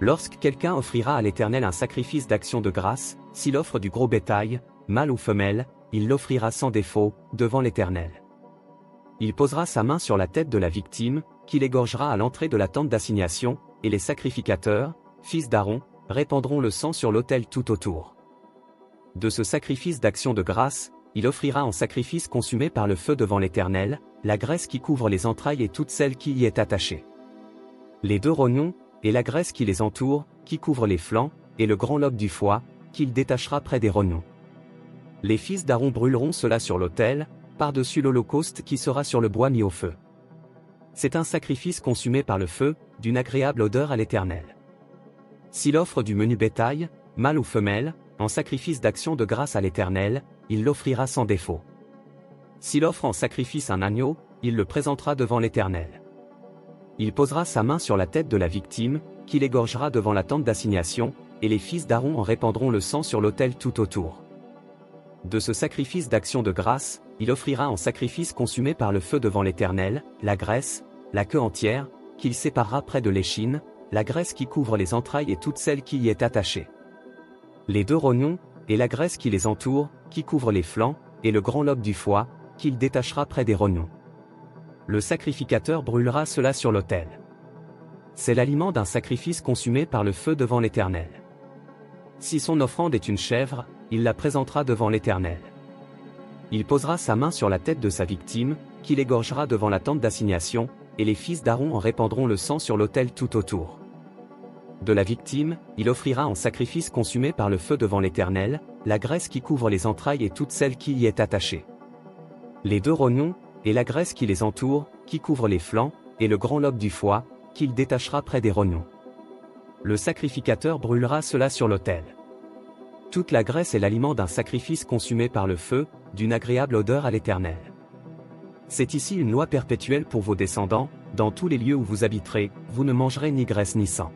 Lorsque quelqu'un offrira à l'Éternel un sacrifice d'action de grâce, s'il offre du gros bétail, mâle ou femelle, il l'offrira sans défaut, devant l'Éternel. Il posera sa main sur la tête de la victime, qu'il égorgera à l'entrée de la tente d'assignation, et les sacrificateurs, fils d'Aaron, répandront le sang sur l'autel tout autour. De ce sacrifice d'action de grâce, il offrira en sacrifice consumé par le feu devant l'Éternel, la graisse qui couvre les entrailles et toute celle qui y est attachée. Les 2 rognons, et la graisse qui les entoure, qui couvre les flancs, et le grand lobe du foie, qu'il détachera près des rognons. Les fils d'Aaron brûleront cela sur l'autel, par-dessus l'holocauste qui sera sur le bois mis au feu. C'est un sacrifice consumé par le feu, d'une agréable odeur à l'Éternel. S'il offre du menu bétail, mâle ou femelle, en sacrifice d'action de grâce à l'Éternel, il l'offrira sans défaut. S'il offre en sacrifice un agneau, il le présentera devant l'Éternel. Il posera sa main sur la tête de la victime, qu'il égorgera devant la tente d'assignation, et les fils d'Aaron en répandront le sang sur l'autel tout autour. De ce sacrifice d'action de grâce, il offrira en sacrifice consumé par le feu devant l'Éternel, la graisse, la queue entière, qu'il séparera près de l'échine, la graisse qui couvre les entrailles et toute celle qui y est attachée. Les 2 rognons, et la graisse qui les entoure, qui couvre les flancs, et le grand lobe du foie, qu'il détachera près des rognons. Le sacrificateur brûlera cela sur l'autel. C'est l'aliment d'un sacrifice consumé par le feu devant l'Éternel. Si son offrande est une chèvre, il la présentera devant l'Éternel. Il posera sa main sur la tête de sa victime, qu'il égorgera devant la tente d'assignation, et les fils d'Aaron en répandront le sang sur l'autel tout autour. De la victime, il offrira en sacrifice consumé par le feu devant l'Éternel, la graisse qui couvre les entrailles et toute celle qui y est attachée. Les 2 rognons, et la graisse qui les entoure, qui couvre les flancs, et le grand lobe du foie, qu'il détachera près des rognons. Le sacrificateur brûlera cela sur l'autel. Toute la graisse est l'aliment d'un sacrifice consumé par le feu, d'une agréable odeur à l'Éternel. C'est ici une loi perpétuelle pour vos descendants, dans tous les lieux où vous habiterez, vous ne mangerez ni graisse ni sang.